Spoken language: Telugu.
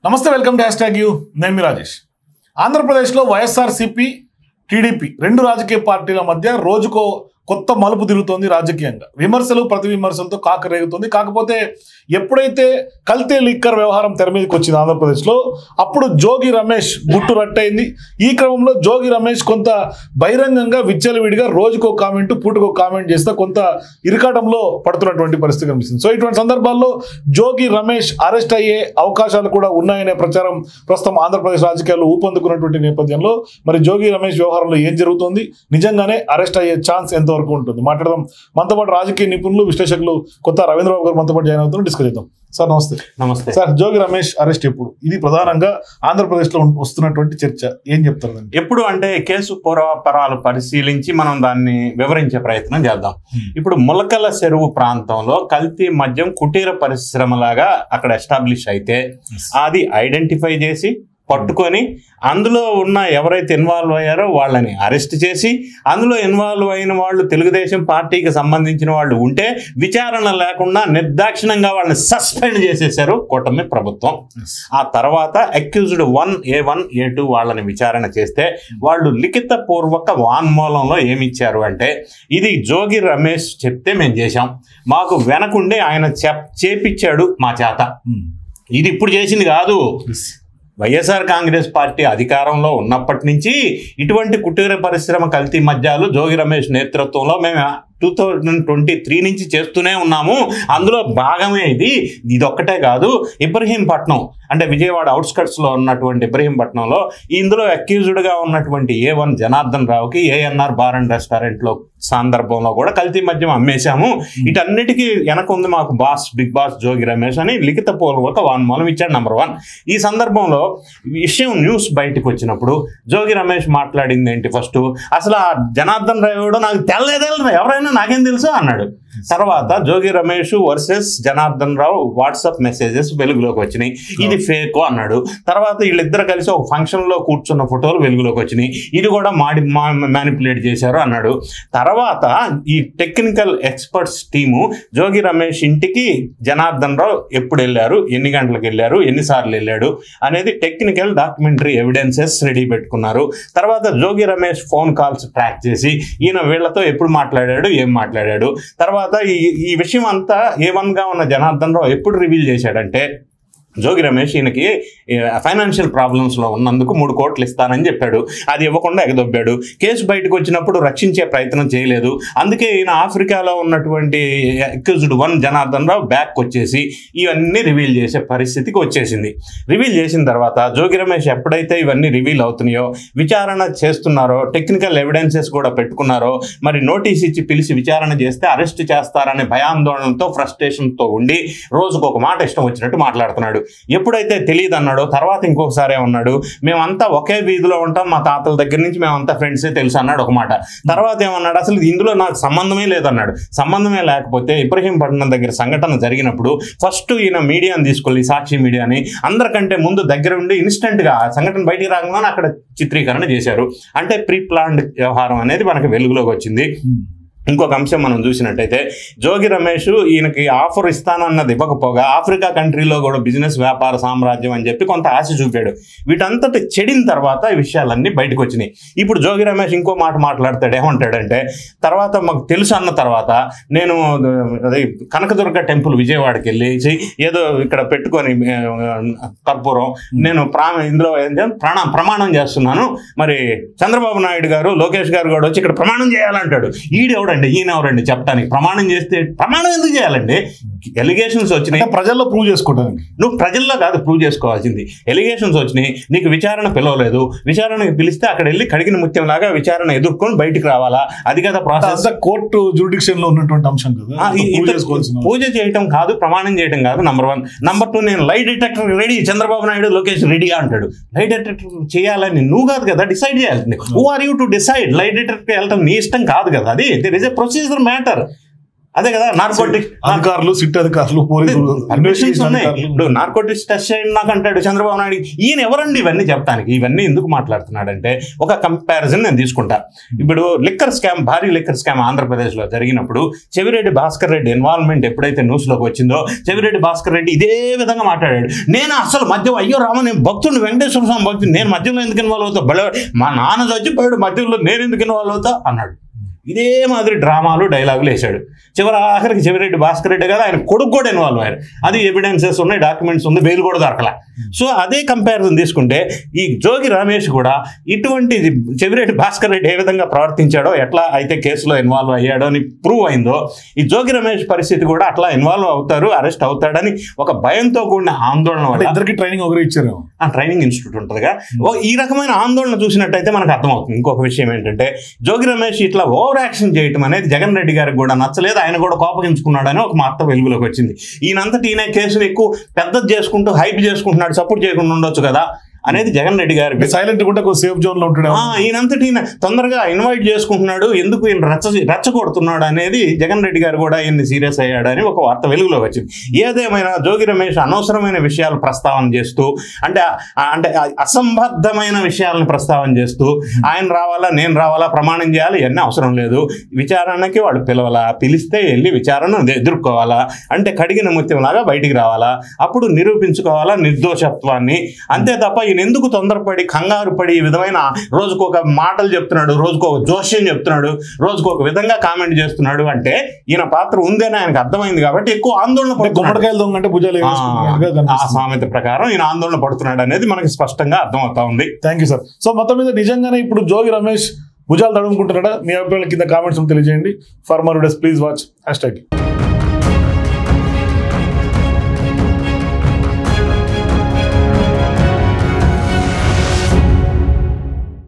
నమస్తే, వెల్కమ్ టు #యూ. నేను మీ రాజేష్. ఆంధ్రప్రదేశ్లో వైఎస్ఆర్సీపీ, టీడీపీ రెండు రాజకీయ పార్టీల మధ్య రోజుకో కొత్త మలుపు తిరుగుతోంది. రాజకీయంగా విమర్శలు ప్రతి విమర్శలతో కాకరేగుతుంది. కాకపోతే ఎప్పుడైతే కల్తీ లిక్కర్ వ్యవహారం తెర మీదకి వచ్చింది ఆంధ్రప్రదేశ్లో, అప్పుడు జోగి రమేష్ గుట్టు రట్టయింది. ఈ క్రమంలో జోగి రమేష్ కొంత బహిరంగంగా విచ్చలవిడిగా రోజుకో కామెంట్, పూటకో కామెంట్ చేస్తే కొంత ఇరకాటంలో పడుతున్నటువంటి పరిస్థితి కనిపిస్తుంది. సో ఇటువంటి సందర్భాల్లో జోగి రమేష్ అరెస్ట్ అయ్యే అవకాశాలు కూడా ఉన్నాయనే ప్రచారం ప్రస్తుతం ఆంధ్రప్రదేశ్ రాజకీయాల్లో ఊపందుకున్నటువంటి నేపథ్యంలో మరి జోగి రమేష్ వ్యవహారంలో ఏం జరుగుతుంది, నిజంగానే అరెస్ట్ అయ్యే ఛాన్స్ ఎంతవరకు ఉంటుంది మాట్లాడదాం. మనతో పాటు రాజకీయ నిపుణులు, విశ్లేషకులు కొత్త రవీంద్రబాబు గారు మనతో పాటు జాయిన్ అవుతున్నారు. డిస్కస్ చేద్దాం. సార్ నమస్తే. నమస్తే సార్. జోగి రమేష్ అరెస్ట్ ఎప్పుడు? ఇది ప్రధానంగా ఆంధ్రప్రదేశ్ లో వస్తున్నటువంటి చర్చ. ఏం చెప్తారు? ఎప్పుడు అంటే కేసు పూర్వాపరాలు పరిశీలించి మనం దాన్ని వివరించే ప్రయత్నం చేద్దాం. ఇప్పుడు ములకల చెరువు ప్రాంతంలో కల్తీ మద్యం కుటీర పరిశ్రమలాగా అక్కడ ఎస్టాబ్లిష్ అయితే అది ఐడెంటిఫై చేసి పట్టుకొని అందులో ఉన్న ఎవరైతే ఇన్వాల్వ్ అయ్యారో వాళ్ళని అరెస్ట్ చేసి, అందులో ఇన్వాల్వ్ అయిన వాళ్ళు తెలుగుదేశం పార్టీకి సంబంధించిన వాళ్ళు ఉంటే విచారణ లేకుండా నిర్దాక్షిణంగా వాళ్ళని సస్పెండ్ చేసేశారు కూటమి ప్రభుత్వం. ఆ తర్వాత అక్యూజ్డ్ 1, A1, A2 వాళ్ళని విచారణ చేస్తే వాళ్ళు లిఖిత పూర్వక వాన్మూలంలో ఏమిచ్చారు అంటే, ఇది జోగి రమేష్ చెప్తే మేము చేశాం, మాకు వెనకుండే ఆయన చేపించాడు మా చేత, ఇది ఇప్పుడు చేసింది కాదు. వైఎస్ఆర్ కాంగ్రెస్ పార్టీ అధికారంలో ఉన్నప్పటి నుంచి ఇటువంటి కుటీర పరిశ్రమ కల్తీ మద్యాలు జోగి రమేష్ నేతృత్వంలో మేము 2023 నుంచి చేస్తూనే ఉన్నాము. అందులో భాగమే ఇది ఒక్కటే కాదు. ఇబ్రహీంపట్నం అంటే విజయవాడ అవుట్స్కట్స్లో ఉన్నటువంటి ఇబ్రహీంపట్నంలో ఇందులో అక్యూజ్డ్గా ఉన్నటువంటి A1 జనార్దన్ రావుకి ANR బార్ అండ్ రెస్టారెంట్లో సందర్భంలో కూడా కల్తీ మద్యం అమ్మేశాము. వీటన్నిటికీ వెనక ఉంది మాకు బిగ్ బాస్ జోగి రమేష్ అని లిఖిత పూర్వక వాన్మూలం ఇచ్చాడు. నెంబర్ 1. ఈ సందర్భంలో విషయం న్యూస్ బయటకు వచ్చినప్పుడు జోగి రమేష్ మాట్లాడింది ఏంటి? ఫస్ట్ అసలు ఆ జనార్దన్ రావు నాకు తెల్లలేదు, ఎవరైనా నాకేం తెలుసు అన్నాడు. తర్వాత Jogi Ramesh versus Janardhan Rao WhatsApp messages వెలుగులోకి వచ్చినాయి, ఇది ఫేక్ అన్నాడు. తర్వాత వీళ్ళిద్దరు కలిసి ఒక ఫంక్షన్ లో కూర్చున్న ఫోటోలు వెలుగులోకి వచ్చినాయి, ఇది కూడా మ్యానిపులేట్ చేశారు అన్నాడు. తర్వాత ఈ technical experts team Jogi Ramesh ఇంటికి జనార్దన్ రావు ఎప్పుడు వెళ్ళారు, ఎన్ని గంటలకు వెళ్ళారు, ఎన్నిసార్లు వెళ్ళాడు అనేది టెక్నికల్ డాక్యుమెంటరీ ఎవిడెన్సెస్ రెడీ పెట్టుకున్నారు. తర్వాత Jogi Ramesh phone calls track చేసి ఈయన వీళ్లతో ఎప్పుడు మాట్లాడాడు, ఏం మాట్లాడాడు. తర్వాత ఈ విషయం అంతా A1 గా ఉన్న జనార్దన్ రావు ఎప్పుడు రివీల్ చేశాడంటే, జోగి రమేష్ ఈయనకి ఫైనాన్షియల్ ప్రాబ్లమ్స్లో ఉన్నందుకు 3 కోట్లు ఇస్తానని చెప్పాడు. అది ఇవ్వకుండా ఎగదొబ్బాడు. కేసు బయటకు వచ్చినప్పుడు రక్షించే ప్రయత్నం చేయలేదు. అందుకే ఈయన ఆఫ్రికాలో ఉన్నటువంటి అక్యూజ్డ్ 1 జనార్దన్ రావు బ్యాక్ వచ్చేసి ఇవన్నీ రివీల్ చేసే పరిస్థితికి వచ్చేసింది. రివీల్ చేసిన తర్వాత జోగి రమేష్ ఎప్పుడైతే ఇవన్నీ రివీల్ అవుతున్నాయో, విచారణ చేస్తున్నారో, టెక్నికల్ ఎవిడెన్సెస్ కూడా పెట్టుకున్నారో, మరి నోటీస్ ఇచ్చి పిలిచి విచారణ చేస్తే అరెస్ట్ చేస్తారనే భయాందోళనతో, ఫ్రస్ట్రేషన్తో ఉండి రోజుకు ఒక మాట ఇష్టం వచ్చినట్టు మాట్లాడుతున్నాడు. ఎప్పుడైతే తెలియదు అన్నాడో తర్వాత ఇంకొకసారి ఏమన్నాడు, మేమంతా ఒకే వీధిలో ఉంటాం, మా తాతల దగ్గర నుంచి మేమంతా ఫ్రెండ్సే తెలుసు అన్నాడు ఒక మాట. తర్వాత ఏమన్నాడు, అసలు ఇందులో నాకు సంబంధమే లేదన్నాడు. సంబంధమే లేకపోతే ఇబ్రహీంపట్నం దగ్గర సంఘటన జరిగినప్పుడు ఫస్ట్ ఈయన మీడియాని తీసుకెళ్ళి, సాక్షి మీడియాని అందరికంటే ముందు దగ్గర ఉండి ఇన్స్టెంట్గా సంఘటన బయటికి రాగానే అక్కడ చిత్రీకరణ చేశారు. అంటే ప్రీ ప్లాన్డ్ వ్యవహారం అనేది మనకు వెలుగులోకి వచ్చింది. ఇంకొక అంశం మనం చూసినట్టయితే, జోగి రమేష్ ఈయనకి ఆఫర్ ఇస్తానన్నది ఇవ్వకపోగా ఆఫ్రికా కంట్రీలో కూడా బిజినెస్ వ్యాపార సామ్రాజ్యం అని చెప్పి కొంత ఆశ చూపాడు. వీటంతటి చెడిన తర్వాత ఈ విషయాలన్నీ బయటకు వచ్చినాయి. ఇప్పుడు జోగి రమేష్ ఇంకో మాట మాట్లాడతాడు. ఏమంటాడంటే, తర్వాత మాకు తెలుసు అన్న తర్వాత నేను కనకదుర్గ టెంపుల్ విజయవాడకి వెళ్ళేసి ఏదో ఇక్కడ పెట్టుకొని కర్పూరం నేను ఇందులో ప్రమాణం చేస్తున్నాను, మరి చంద్రబాబు నాయుడు గారు, లోకేష్ గారు కూడా వచ్చి ఇక్కడ ప్రమాణం చేయాలంటాడు. ఈయన ఎవరండి చెప్పడానికి? ప్రమాణం చేస్తే ప్రమాణం ఎందుకు చేయాలండి? ఎలిగేషన్స్ వచ్చినాయి, ప్రజల్లో ప్రూవ్ చేసుకోవడానికి. నువ్వు ప్రజల్లో కాదు ప్రూవ్ చేసుకోవాల్సింది. ఎలిగేషన్స్ వచ్చినాయి, నీకు విచారణ పిలవలేదు, విచారణకు పిలిస్తే అక్కడ వెళ్ళి కడిగిన ముత్యం లాగా విచారణ ఎదుర్కొని బయటికి రావాలా? అది కదా ప్రాసెస్. కోర్టు జ్యూరిడిక్షన్ లో ఉన్నటువంటి అంశం కదా. పూజ చేయటం కాదు, ప్రమాణం చేయటం కాదు. నెంబర్ 1. నెంబర్ 2, నేను lie detector ready, Chandrababu Naidu, Lokesh రెడీగా అంటాడు. లై డిటెక్టర్ చేయాలని నువ్వు కాదు కదా డిసైడ్ చేయాల్సింది. Who are you to decide? Lie detector వెళ్ళటం నీ ఇష్టం కాదు కదా. అది there is a procedure matter. అదే కదా నార్కోటిక్స్ అధికారులు, సిట్ అధికారులు, పోలీసులు, ఇప్పుడు నార్కోటిక్స్ టెస్ట్ చేయండి నాకు అంటాడు చంద్రబాబు నాయుడు. ఈయన ఎవరండి ఇవన్నీ చెప్తానికి? ఇవన్నీ ఎందుకు మాట్లాడుతున్నాడంటే ఒక కంపారిజన్ నేను తీసుకుంటా. ఇప్పుడు లిక్కర్ స్కామ్, భారీ లిక్కర్ స్కామ్ ఆంధ్రప్రదేశ్ లో జరిగినప్పుడు చెవిరెడ్డి భాస్కర్ రెడ్డి ఇన్వాల్వ్మెంట్ ఎప్పుడైతే న్యూస్ లోకి వచ్చిందో చెవిరెడ్డి భాస్కర్ రెడ్డి ఇదే విధంగా మాట్లాడాడు. నేను అసలు మధ్య అయ్యో రామ, నేను భక్తుడు, వెంకటేశ్వర స్వామి భక్తుడు, నేను మధ్యలో ఎందుకు ఇన్వాల్వ్ అవుతా? మా నాన్న చచ్చిపోయాడు మధ్యలో, నేను ఎందుకు ఇన్వాల్వ్ అవుతా అన్నాడు. ఇదే మాదిరి డ్రామాలు, డైలాగులు వేశాడు. ఆఖరికి చెవిరెడ్డి భాస్కర్ రెడ్డి కదా ఆయన కొడుకు కూడా ఇన్వాల్వ్ అయ్యారు. అది ఎవిడెన్సెస్ ఉన్నాయి, డాక్యుమెంట్స్ ఉంది, బెయిల్ కూడా దొరకల. సో అదే కంపారిజన్ తీసుకుంటే ఈ జోగి రమేష్ కూడా ఇటువంటి చెవిరెడ్డి భాస్కర్ రెడ్డి ఏ విధంగా ప్రవర్తించాడో, ఎట్లా అయితే కేసులో ఇన్వాల్వ్ అయ్యాడో అని ప్రూవ్ అయిందో, ఈ జోగి రమేష్ పరిస్థితి కూడా అట్లా ఇన్వాల్వ్ అవుతారు, అరెస్ట్ అవుతాడని ఒక భయంతో కూడిన ఆందోళన వల్ల ఇద్దరికి ట్రైనింగ్ ఒకరు ఇచ్చారు. ఆ ట్రైనింగ్ ఇన్స్టిట్యూట్ ఉంటుందిగా. ఈ రకమైన ఆందోళన చూసినట్టయితే మనకు అర్థమవుతుంది. ఇంకొక విషయం ఏంటంటే జోగి రమేష్ ఇట్లా ఓవర్ యాక్షన్ చేయటం అనేది జగన్ రెడ్డి గారికి కూడా నచ్చలేదు. ఆయన కూడా కోపగించుకున్నాడని ఒక వార్త వెలుగులోకి వచ్చింది. ఈయనంతటి ఈయన కేసును ఎక్కువ పెద్దది చేసుకుంటూ హైప్ చేసుకుంటున్నాడు, సపోర్ట్ చేయకుండా ఉండొచ్చు కదా అనేది జగన్ రెడ్డి గారికి. సైలెంట్ కూడా సేఫ్ జోన్ లో ఉంటాడు. ఈయనంతటి ఈయన తొందరగా ఇన్వైట్ చేసుకుంటున్నాడు, ఎందుకు ఈయన రెచ్చగొడుతున్నాడు అనేది జగన్ రెడ్డి గారు కూడా ఈయన్ని సీరియస్ అయ్యాడని ఒక వార్త వెలుగులోకి వచ్చింది. ఏదేమైనా జోగి రమేష్ అనవసరమైన విషయాలు ప్రస్తావన చేస్తూ, అంటే అసంబద్ధమైన విషయాలను ప్రస్తావన చేస్తూ, ఆయన రావాలా, నేను రావాలా, ప్రమాణం చేయాలి, ఇవన్నీ అవసరం లేదు, విచారణకి వాళ్ళు పిలవాలా, పిలిస్తే వెళ్ళి విచారణ ఎదుర్కోవాలా, అంటే కడిగిన ముత్యంలాగా బయటికి రావాలా, అప్పుడు నిరూపించుకోవాలా నిర్దోషత్వాన్ని. అంతే తప్ప ఈయన ఎందుకు తొందరపడి కంగారు పడి ఈ విధమైన రోజుకు ఒక మాటలు చెప్తున్నాడు, రోజుకు ఒక జోష్యం చెప్తున్నాడు, రోజుకు ఒక విధంగా కామెంట్ చేస్తున్నాడు అంటే ఈయన పాత్ర ఉందని ఆయనకు అర్థమైంది కాబట్టి ఎక్కువ ఆందోళన పడుతున్నాడు. ఆ సామెత ప్రకారం ఈయన ఆందోళన పడుతున్నాడు అనేది మనకి స్పష్టంగా అర్థమవుతా ఉంది. Thank you sir. సో మొత్తం మీద నిజంగానే ఇప్పుడు జోగి రమేష్ భుజాలు తడుముకుంటున్నాడా? మీ అభిప్రాయాల కింద కామెంట్స్ తెలియజేయండి. For more videos please watch #.